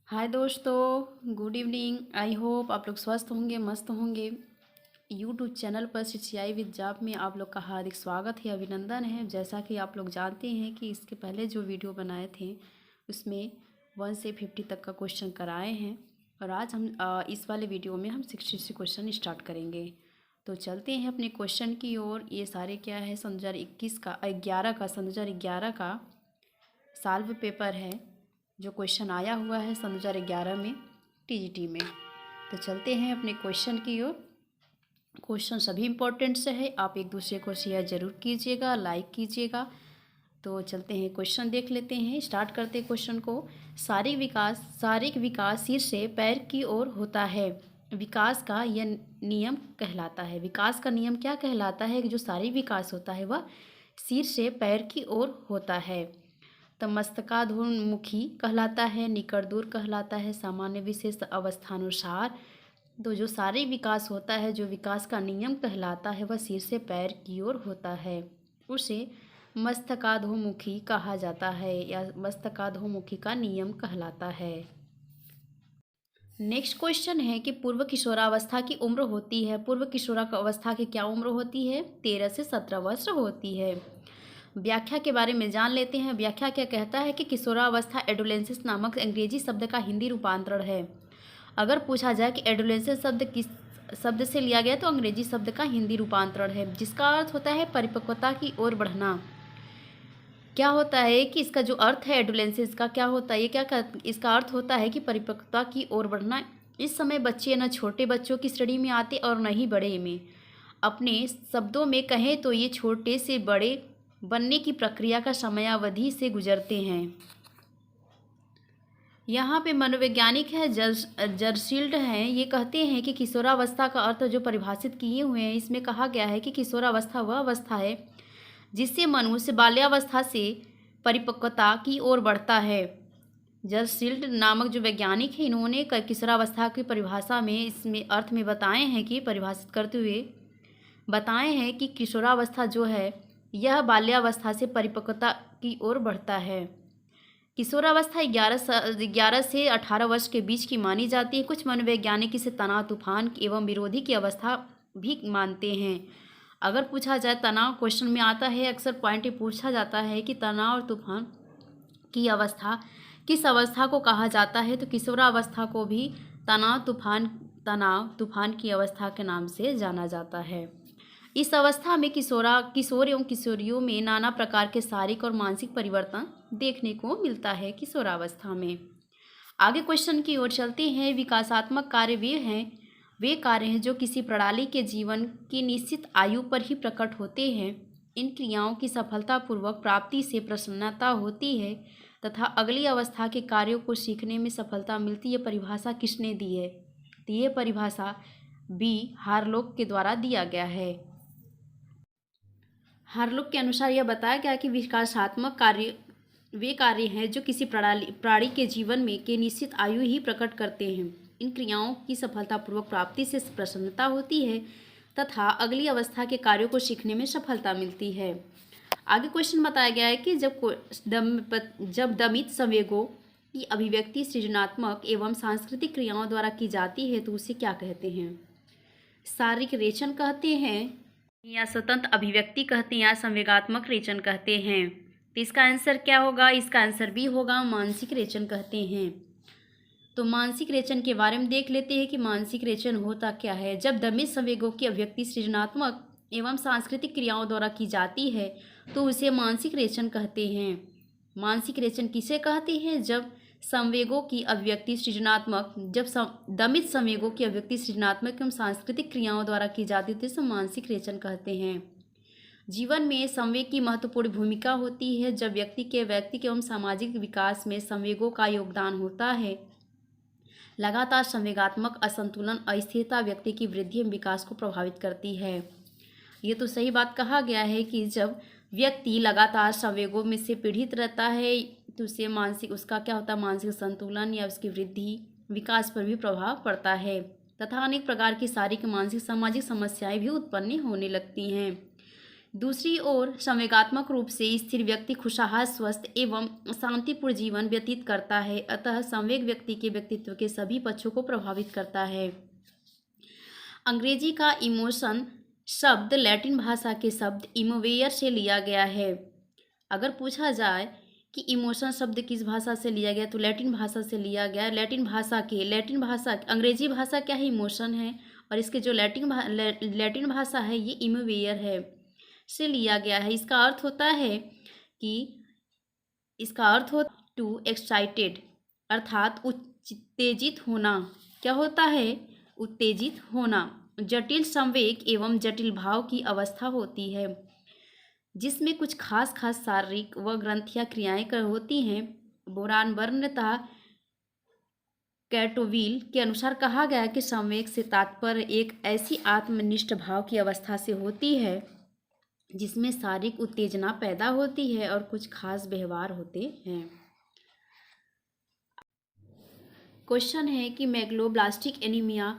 हाय दोस्तों, good evening. I hope आप लोग स्वस्थ होंगे, मस्त होंगे। यूट्यूब चैनल पर सिंचाई विद जॉब में आप लोग का हार्दिक स्वागत है, अभिनंदन है। जैसा कि आप लोग जानते हैं कि इसके पहले जो वीडियो बनाए थे उसमें 1 से 50 तक का क्वेश्चन कराए हैं और आज हम इस वाले वीडियो में हम 60 से क्वेश्चन स्टार्ट करेंगे। तो चलते हैं अपने क्वेश्चन की ओर। ये सारे क्या है, सन 2021 का 11 का सन 2011 का सॉल्व पेपर है जो क्वेश्चन आया हुआ है सन 2011 में टीजीटी में। तो चलते हैं अपने क्वेश्चन की ओर। क्वेश्चन सभी इम्पोर्टेंट से है, आप एक दूसरे को शेयर ज़रूर कीजिएगा, लाइक कीजिएगा। तो चलते हैं क्वेश्चन देख लेते हैं, स्टार्ट करते हैं क्वेश्चन को। शारीरिक विकास सिर से पैर की ओर होता है। विकास का यह नियम कहलाता है। विकास का नियम क्या कहलाता है कि जो शारीरिक विकास होता है वह सिर से पैर की ओर होता है। तो मस्तकाधोमुखी कहलाता है, निकट दूर कहलाता है, सामान्य विशेष अवस्थानुसार। तो जो शारीरिक विकास होता है, जो विकास का नियम कहलाता है वह सिर से पैर की ओर होता है, उसे मस्तकाधोमुखी कहा जाता है या मस्तकाधोमुखी का नियम कहलाता है। नेक्स्ट क्वेश्चन है कि पूर्व किशोरावस्था की उम्र होती है। पूर्व किशोरावस्था की क्या उम्र होती है? 13 से 17 वर्ष होती है। व्याख्या के बारे में जान लेते हैं। व्याख्या क्या कहता है कि किशोरावस्था एडोलेंसेंस नामक अंग्रेजी शब्द का हिंदी रूपांतरण है। अगर पूछा जाए कि एडोलेंसेंस शब्द किस शब्द से लिया गया, तो अंग्रेजी शब्द का हिंदी रूपांतरण है, जिसका अर्थ होता है परिपक्वता की ओर बढ़ना। क्या होता है कि इसका जो अर्थ है एडोलेंसेंस का क्या होता है, इसका अर्थ होता है कि परिपक्वता की ओर बढ़ना। इस समय बच्चे न छोटे बच्चों की श्रेणी में आते और न ही बड़े में। अपने शब्दों में कहें तो ये छोटे से बड़े बनने की प्रक्रिया का समयावधि से गुजरते हैं। यहाँ पे मनोवैज्ञानिक है जर्सील्ड हैं, ये कहते हैं कि किशोरावस्था का अर्थ जो परिभाषित किए हुए हैं, इसमें कहा गया है कि किशोरावस्था वह अवस्था है जिससे मनुष्य बाल्यावस्था से परिपक्वता की ओर बढ़ता है। जर्सील्ड नामक जो वैज्ञानिक है, इन्होंने किशोरावस्था की परिभाषा में इसमें अर्थ में बताए हैं कि परिभाषित करते हुए बताए हैं कि किशोरावस्था जो है यह बाल्यावस्था से परिपक्वता की ओर बढ़ता है। किशोरावस्था 11 से 18 वर्ष के बीच की मानी जाती है। कुछ मनोवैज्ञानिक इसे तनाव, तूफान एवं विरोधी की अवस्था भी मानते हैं। अगर पूछा जाए, तनाव क्वेश्चन में आता है, अक्सर पॉइंट पूछा जाता है कि तनाव और तूफान की अवस्था किस अवस्था को कहा जाता है, तो किशोरावस्था को भी तनाव तूफान की अवस्था के नाम से जाना जाता है। इस अवस्था में किशोर एवं किशोरियों में नाना प्रकार के शारीरिक और मानसिक परिवर्तन देखने को मिलता है किशोरावस्था में। आगे क्वेश्चन की ओर चलते हैं। विकासात्मक कार्य वे कार्य हैं जो किसी प्रणाली के जीवन की निश्चित आयु पर ही प्रकट होते हैं। इन क्रियाओं की सफलतापूर्वक प्राप्ति से प्रसन्नता होती है तथा अगली अवस्था के कार्यों को सीखने में सफलता मिलती है। परिभाषा किसने दी है? तो ये परिभाषा बी हार्लोक के द्वारा दिया गया है। हार्लोक के अनुसार यह बताया गया कि विकासात्मक कार्य वे कार्य हैं जो किसी प्राणी के जीवन में के निश्चित आयु ही प्रकट करते हैं। इन क्रियाओं की सफलतापूर्वक प्राप्ति से प्रसन्नता होती है तथा अगली अवस्था के कार्यों को सीखने में सफलता मिलती है। आगे क्वेश्चन बताया गया है कि जब दमित संवेगों की अभिव्यक्ति सृजनात्मक एवं सांस्कृतिक क्रियाओं द्वारा की जाती है तो उसे क्या कहते हैं? शारीरिक रेचन कहते हैं या स्वतंत्र अभिव्यक्ति कहते हैं या संवेगात्मक रेचन कहते हैं। तो इसका आंसर क्या होगा? इसका आंसर भी होगा मानसिक रेचन कहते हैं। तो मानसिक रेचन के बारे में देख लेते हैं कि मानसिक रेचन होता क्या है। जब दमित संवेगों की अभिव्यक्ति सृजनात्मक एवं सांस्कृतिक क्रियाओं द्वारा की जाती है तो उसे मानसिक रेचन कहते हैं। मानसिक रेचन किसे कहते हैं? जब संवेगों की अभिव्यक्ति सृजनात्मक दमित संवेगों की अभिव्यक्ति सृजनात्मक एवं सांस्कृतिक क्रियाओं द्वारा की जाती है तो इसे मानसिक रेचन कहते हैं। जीवन में संवेग की महत्वपूर्ण भूमिका होती है। जब व्यक्ति एवं सामाजिक विकास में संवेगों का योगदान होता है। लगातार संवेगात्मक असंतुलन अस्थिरता व्यक्ति की वृद्धि एवं विकास को प्रभावित करती है। ये तो सही बात कहा गया है कि जब व्यक्ति लगातार संवेगों में से पीड़ित रहता है तो उसका क्या होता है, मानसिक संतुलन या उसकी वृद्धि विकास पर भी प्रभाव पड़ता है तथा अनेक प्रकार की शारीरिक, मानसिक, सामाजिक समस्याएं भी उत्पन्न होने लगती हैं। दूसरी ओर संवेगात्मक रूप से स्थिर व्यक्ति खुशहाल, स्वस्थ एवं शांतिपूर्ण जीवन व्यतीत करता है। अतः संवेग व्यक्ति के व्यक्तित्व के सभी पक्षों को प्रभावित करता है। अंग्रेजी का इमोशन शब्द लैटिन भाषा के शब्द इमोवेयर से लिया गया है। अगर पूछा जाए कि इमोशन शब्द किस भाषा से लिया गया, तो लैटिन भाषा से लिया गया। लैटिन भाषा अंग्रेजी भाषा क्या है, इमोशन है, और इसके जो लैटिन भाषा है ये इमोवेयर है से लिया गया है। इसका अर्थ हो टू एक्साइटेड, अर्थात उत्तेजित होना। क्या होता है, उत्तेजित होना। जटिल संवेग एवं जटिल भाव की अवस्था होती है जिसमें कुछ खास शारीरिक व ग्रंथियां क्रियाएं होती हैं। बोरानबर्न तथा कैटोविल के अनुसार कहा गया कि संवेग से तात्पर्य एक ऐसी आत्मनिष्ठ भाव की अवस्था से होती है जिसमें शारीरिक उत्तेजना पैदा होती है और कुछ खास व्यवहार होते हैं। क्वेश्चन है कि मेगलोब्लास्टिक एनीमिया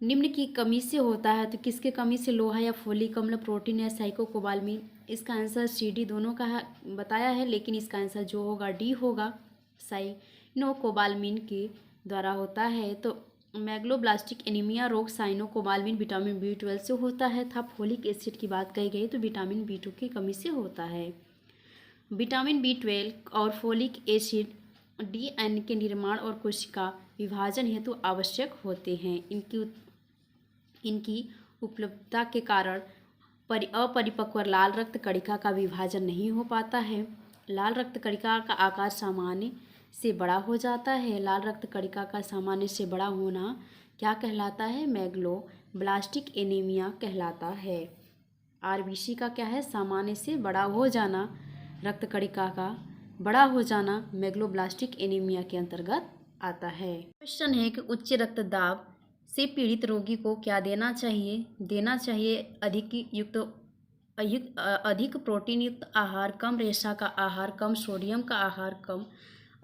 निम्न की कमी से होता है, तो किसके कमी से, लोहा या फोलिक अम्ल, प्रोटीन या साइकोकोबालमिन। इसका आंसर सी डी दोनों का बताया है, लेकिन इसका आंसर जो होगा डी होगा, साइनोकोबालमिन के द्वारा होता है। तो मेगलोब्लास्टिक एनीमिया रोग साइनोकोबालमिन विटामिन B12 से होता है था। फोलिक एसिड की बात कही गई तो विटामिन B2 की कमी से होता है। विटामिन B12 और फोलिक एसिड DNA के निर्माण और कोशिका विभाजन हेतु आवश्यक होते हैं। इनकी उपलब्धता के कारण अपरिपक्व लाल रक्त कणिका का विभाजन नहीं हो पाता है। लाल रक्त कणिका का आकार सामान्य से बड़ा हो जाता है। लाल रक्त कणिका का सामान्य से बड़ा होना क्या कहलाता है, मेगलोब्लास्टिक एनीमिया कहलाता है। RBC का क्या है, सामान्य से बड़ा हो जाना, रक्त कणिका का बड़ा हो जाना मेगलोब्लास्टिक एनीमिया के अंतर्गत आता है। क्वेश्चन है कि उच्च रक्तदाब से पीड़ित रोगी को क्या देना चाहिए। अधिक प्रोटीन युक्त आहार, कम रेशा का आहार, कम सोडियम का आहार, कम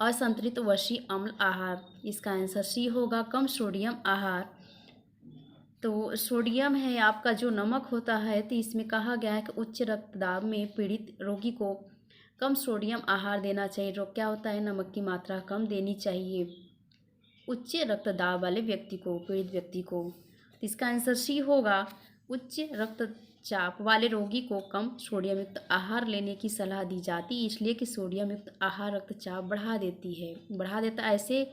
असंतुलित वसी अम्ल आहार। इसका आंसर सी होगा, कम सोडियम आहार। तो सोडियम है आपका जो नमक होता है, तो इसमें कहा गया है कि उच्च रक्तदाब में पीड़ित रोगी को कम सोडियम आहार देना चाहिए। क्या होता है, नमक की मात्रा कम देनी चाहिए उच्च रक्तदाब वाले व्यक्ति को, पीड़ित व्यक्ति को। तो इसका आंसर सी होगा, उच्च रक्तचाप वाले रोगी को कम सोडियम युक्त आहार लेने की सलाह दी जाती है, इसलिए कि सोडियम युक्त आहार रक्तचाप बढ़ा देता है। ऐसे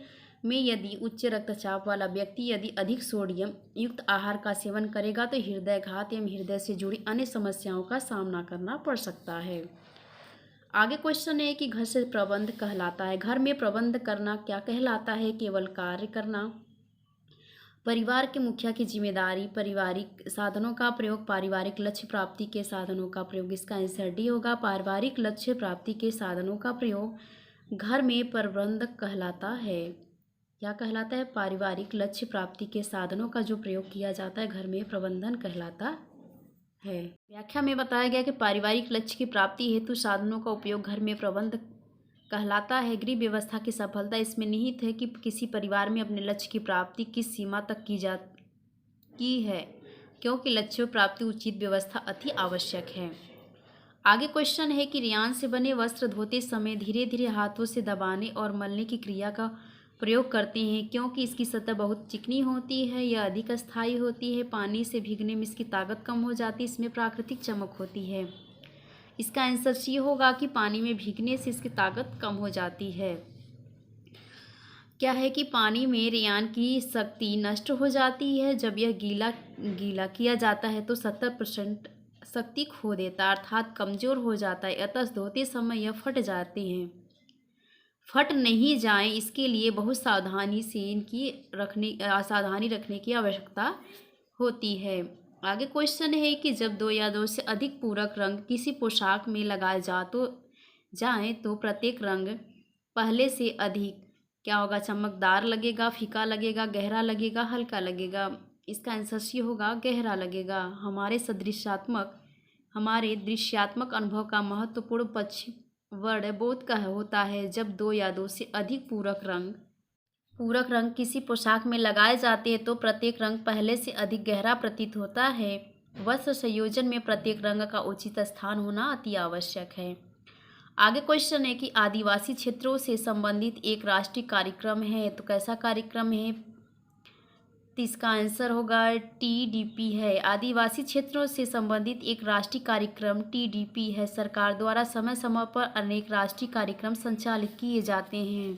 में यदि उच्च रक्तचाप वाला व्यक्ति यदि अधिक सोडियम युक्त आहार का सेवन करेगा तो हृदयघात एवं हृदय से जुड़ी अन्य समस्याओं का सामना करना पड़ सकता है। आगे क्वेश्चन है कि घर से प्रबंध कहलाता है। घर में प्रबंध करना क्या कहलाता है, केवल कार्य करना। परिवार के मुखिया की जिम्मेदारी, पारिवारिक साधनों का प्रयोग, पारिवारिक लक्ष्य प्राप्ति के साधनों का प्रयोग। इसका आंसर डी होगा, पारिवारिक लक्ष्य प्राप्ति के साधनों का प्रयोग घर में प्रबंध कहलाता है। क्या कहलाता है, पारिवारिक लक्ष्य प्राप्ति के साधनों का जो प्रयोग किया जाता है घर में प्रबंधन कहलाता है। व्याख्या में बताया गया कि पारिवारिक लक्ष्य की प्राप्ति हेतु साधनों का उपयोग घर में प्रबंध कहलाता है। गृह व्यवस्था की सफलता इसमें निहित है कि किसी परिवार में अपने लक्ष्य की प्राप्ति किस सीमा तक की है, क्योंकि लक्ष्य प्राप्ति उचित व्यवस्था अति आवश्यक है। आगे क्वेश्चन है कि रेयान से बने वस्त्र धोते समय धीरे धीरे हाथों से दबाने और मलने की क्रिया का प्रयोग करते हैं, क्योंकि इसकी सतह बहुत चिकनी होती है, यह अधिक स्थायी होती है। पानी से भीगने में इसकी ताकत कम हो जाती है, इसमें प्राकृतिक चमक होती है। इसका आंसर सी होगा कि पानी में भीगने से इसकी ताकत कम हो जाती है। क्या है कि पानी में रेयान की शक्ति नष्ट हो जाती है। जब यह गीला किया जाता है तो 70% शक्ति खो देता है, अर्थात कमज़ोर हो जाता है। अतः धोते समय यह फट जाते हैं। फट नहीं जाए इसके लिए बहुत सावधानी रखने की आवश्यकता होती है। आगे क्वेश्चन है कि जब 2 या 2 से अधिक पूरक रंग किसी पोशाक में लगाए जाएं तो प्रत्येक रंग पहले से अधिक क्या होगा, चमकदार लगेगा, फीका लगेगा, गहरा लगेगा, हल्का लगेगा। इसका आंसर सी होगा, गहरा लगेगा। हमारे दृश्यात्मक अनुभव का महत्वपूर्ण पक्ष वर्ण बोध का होता है। जब 2 या 2 से अधिक पूरक रंग किसी पोशाक में लगाए जाते हैं तो प्रत्येक रंग पहले से अधिक गहरा प्रतीत होता है। वस्त्र संयोजन में प्रत्येक रंग का उचित स्थान होना अति आवश्यक है। आगे क्वेश्चन है कि आदिवासी क्षेत्रों से संबंधित एक राष्ट्रीय कार्यक्रम है, तो कैसा कार्यक्रम है? तो इसका आंसर होगा टीडीपी है। आदिवासी क्षेत्रों से संबंधित एक राष्ट्रीय कार्यक्रम टीडीपी है। सरकार द्वारा समय समय पर अनेक राष्ट्रीय कार्यक्रम संचालित किए जाते हैं।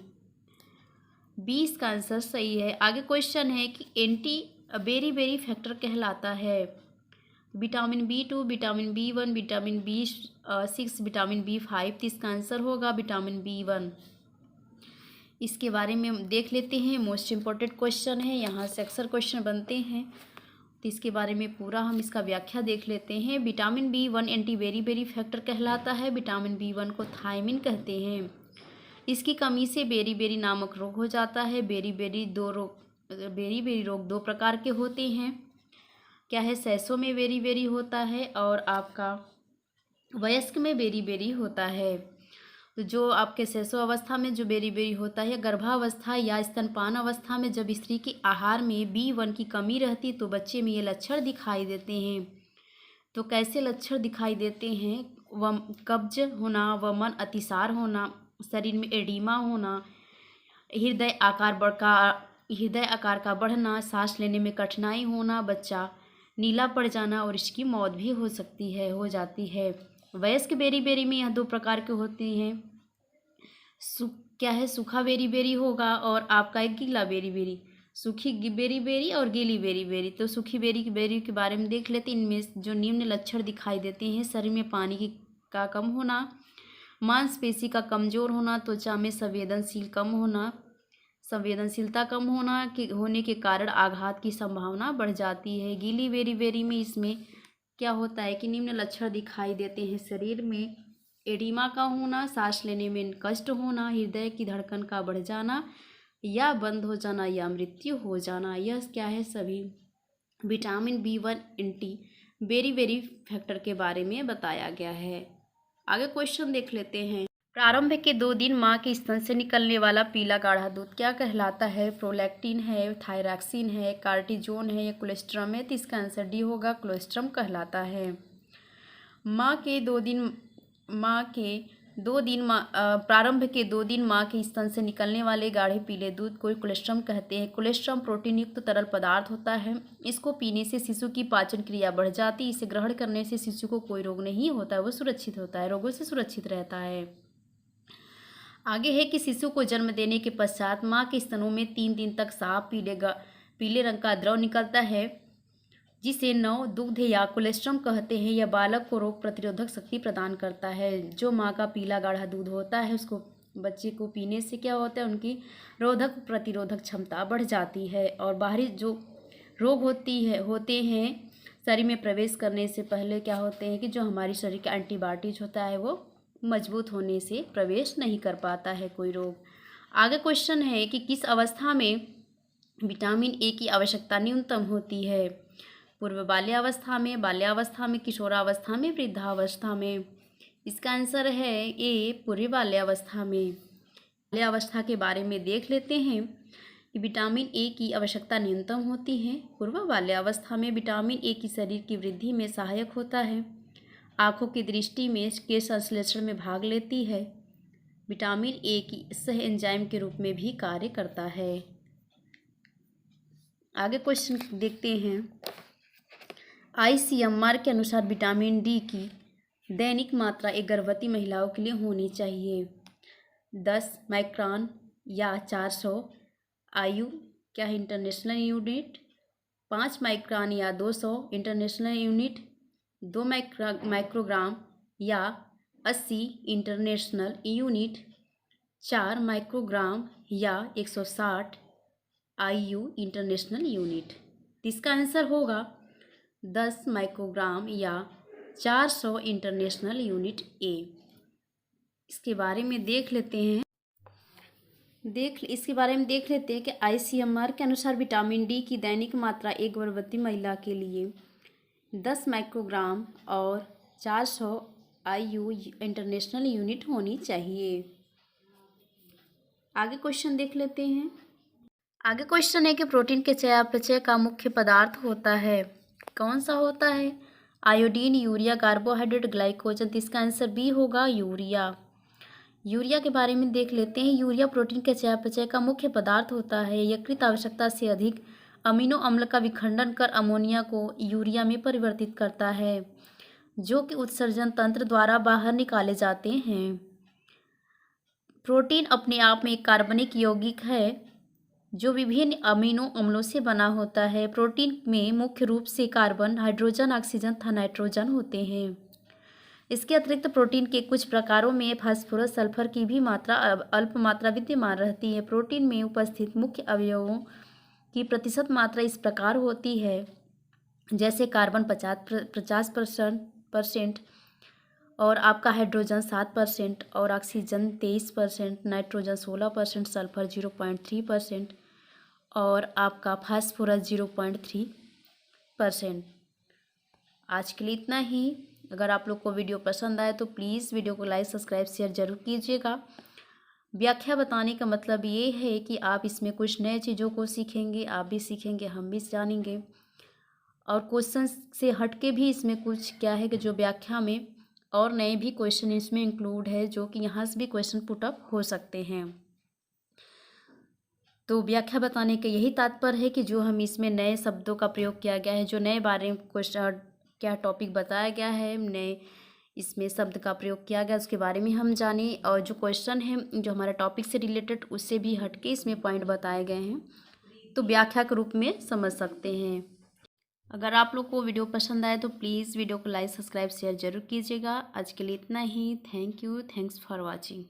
20 का आंसर सही है। आगे क्वेश्चन है कि एंटी बेरी फैक्टर कहलाता है। Vitamin B2, vitamin B1, vitamin B6, vitamin B5। तो इसका आंसर होगा विटामिन B1। इसके बारे में हम देख लेते हैं। मोस्ट इम्पॉर्टेंट क्वेश्चन है, यहाँ से अक्सर क्वेश्चन बनते हैं, तो इसके बारे में पूरा हम इसका व्याख्या देख लेते हैं। Vitamin B1 anti berry factor कहलाता है। विटामिन B1 को थायमिन कहते हैं। इसकी कमी से बेरी नामक रोग हो जाता है। बेरी रोग दो प्रकार के होते हैं। क्या है? सैसों में बेरी होता है और आपका वयस्क में बेरी होता है। तो जो आपके सैसो अवस्था में जो बेरी होता है, गर्भावस्था या स्तनपान अवस्था में जब स्त्री के आहार में B1 की कमी रहती तो बच्चे में ये लक्षण दिखाई देते हैं। तो कैसे लक्षण दिखाई देते हैं? कब्ज होना, वमन अतिसार होना, शरीर में एडिमा होना, हृदय आकार का बढ़ना, सांस लेने में कठिनाई होना, बच्चा नीला पड़ जाना और इसकी मौत भी हो जाती है। वयस्क बेरी में यह दो प्रकार के होते हैं। क्या है? सूखा बेरी होगा और आपका एक गीला बेरी। सूखी बेरी और गीली बेरी। तो सूखी बेरी के बारे में देख लेते हैं। इनमें जो निम्न लक्षण दिखाई देते हैं: शरीर में पानी का कम होना, मांसपेशी का कमजोर होना, त्वचा में संवेदनशीलता कम होने के कारण आघात की संभावना बढ़ जाती है। गीली बेरी में इसमें क्या होता है कि निम्न लक्षण दिखाई देते हैं: शरीर में एडिमा का होना, सांस लेने में कष्ट होना, हृदय की धड़कन का बढ़ जाना या बंद हो जाना या मृत्यु हो जाना। यह क्या है? सभी vitamin B1 anti berry factor के बारे में बताया गया है। आगे क्वेश्चन देख लेते हैं। प्रारंभ के 2 दिन माँ के स्तन से निकलने वाला पीला गाढ़ा दूध क्या कहलाता है? प्रोलैक्टिन है, थायरॉक्सिन है, कार्टिजोन है या कोलेस्ट्रम है? तो इसका आंसर डी होगा, कोलेस्ट्रम कहलाता है। प्रारंभ के 2 दिन माँ के स्तन से निकलने वाले गाढ़े पीले दूध को कोलेस्ट्रम कहते हैं। कोलेस्ट्रम प्रोटीन युक्त तरल पदार्थ होता है। इसको पीने से शिशु की पाचन क्रिया बढ़ जाती है। इसे ग्रहण करने से शिशु को कोई रोग नहीं होता है, वो सुरक्षित होता है, रोगों से सुरक्षित रहता है। आगे है कि शिशु को जन्म देने के पश्चात माँ के स्तनों में 3 दिन तक साफ पीले रंग का द्रव निकलता है, जिसे नव दुग्ध या कोलेस्ट्रम कहते हैं। यह बालक को रोग प्रतिरोधक शक्ति प्रदान करता है। जो माँ का पीला गाढ़ा दूध होता है उसको बच्चे को पीने से क्या होता है? उनकी रोधक प्रतिरोधक क्षमता बढ़ जाती है और बाहरी जो रोग होते हैं शरीर में प्रवेश करने से पहले क्या होते हैं कि जो हमारी शरीर का एंटीबॉडीज होता है वो मजबूत होने से प्रवेश नहीं कर पाता है कोई रोग। आगे क्वेश्चन है कि किस अवस्था में विटामिन ए की आवश्यकता न्यूनतम होती है? पूर्व बाल्यावस्था में, किशोरावस्था में, वृद्धावस्था में? इसका आंसर है ए, पूर्व बाल्यावस्था में। बाल्यावस्था के बारे में देख लेते हैं कि विटामिन ए की आवश्यकता न्यूनतम होती है पूर्व बाल्यावस्था में। विटामिन ए की शरीर की वृद्धि में सहायक होता है, आँखों की दृष्टि में के संश्लेषण में भाग लेती है। विटामिन ए की सह एंजाइम के रूप में भी कार्य करता है। आगे क्वेश्चन देखते हैं। ICMR के अनुसार विटामिन डी की दैनिक मात्रा एक गर्भवती महिलाओं के लिए होनी चाहिए 10 माइक्रोन या 400 IU क्या है इंटरनेशनल यूनिट, 5 माइक्रोन या 200 इंटरनेशनल यूनिट, 2 माइक्रोग्राम या 80 इंटरनेशनल यूनिट, 4 माइक्रोग्राम या 160 IU इंटरनेशनल यूनिट। इसका आंसर होगा 10 माइक्रोग्राम या 400 इंटरनेशनल यूनिट ए। इसके बारे में देख लेते हैं कि ICMR के अनुसार विटामिन डी की दैनिक मात्रा एक गर्भवती महिला के लिए 10 माइक्रोग्राम और 400 IU इंटरनेशनल यूनिट होनी चाहिए। आगे क्वेश्चन देख लेते हैं। आगे क्वेश्चन है कि प्रोटीन के चयापचय का मुख्य पदार्थ होता है, कौन सा होता है? Iodine, urea, carbohydrate, glycogen. तो इसका आंसर बी होगा यूरिया। यूरिया के बारे में देख लेते हैं। यूरिया प्रोटीन के चयापचय का मुख्य पदार्थ होता है। यकृत आवश्यकता से अधिक अमीनो अम्ल का विखंडन कर अमोनिया को यूरिया में परिवर्तित करता है, जो कि उत्सर्जन तंत्र द्वारा बाहर निकाले जाते हैं। प्रोटीन अपने आप में एक कार्बनिक यौगिक है जो विभिन्न अमीनो अम्लों से बना होता है। प्रोटीन में मुख्य रूप से कार्बन, हाइड्रोजन, ऑक्सीजन तथा नाइट्रोजन होते हैं। इसके अतिरिक्त प्रोटीन के कुछ प्रकारों में फास्फोरस, सल्फर की भी मात्रा अल्प मात्रा विद्यमान रहती है। प्रोटीन में उपस्थित मुख्य अवयवों की प्रतिशत मात्रा इस प्रकार होती है, जैसे कार्बन 50% और आपका हाइड्रोजन 7% और ऑक्सीजन 23%, नाइट्रोजन 16%, सल्फर 0.3% और आपका फास्फोरस 0.3%। आज के लिए इतना ही। अगर आप लोग को वीडियो पसंद आए तो प्लीज़ वीडियो को लाइक, सब्सक्राइब, शेयर जरूर कीजिएगा। व्याख्या बताने का मतलब ये है कि आप इसमें कुछ नए चीज़ों को सीखेंगे, आप भी सीखेंगे, हम भी जानेंगे। और क्वेश्चन से हटके भी इसमें कुछ क्या है कि जो व्याख्या में और नए भी क्वेश्चन इसमें इंक्लूड है, जो कि यहाँ से भी क्वेश्चन पुटअप हो सकते हैं। तो व्याख्या बताने का यही तात्पर्य है कि जो हम इसमें नए शब्दों का प्रयोग किया गया है, जो नए बारे में क्वेश्चन क्या टॉपिक बताया गया है, नए इसमें शब्द का प्रयोग किया गया, उसके बारे में हम जाने। और जो क्वेश्चन है जो हमारे टॉपिक से रिलेटेड, उससे भी हटके इसमें पॉइंट बताए गए हैं, तो व्याख्या के रूप में समझ सकते हैं। अगर आप लोग को वीडियो पसंद आए तो प्लीज़ वीडियो को लाइक, सब्सक्राइब, शेयर जरूर कीजिएगा। आज के लिए इतना ही। Thank you. Thanks for watching.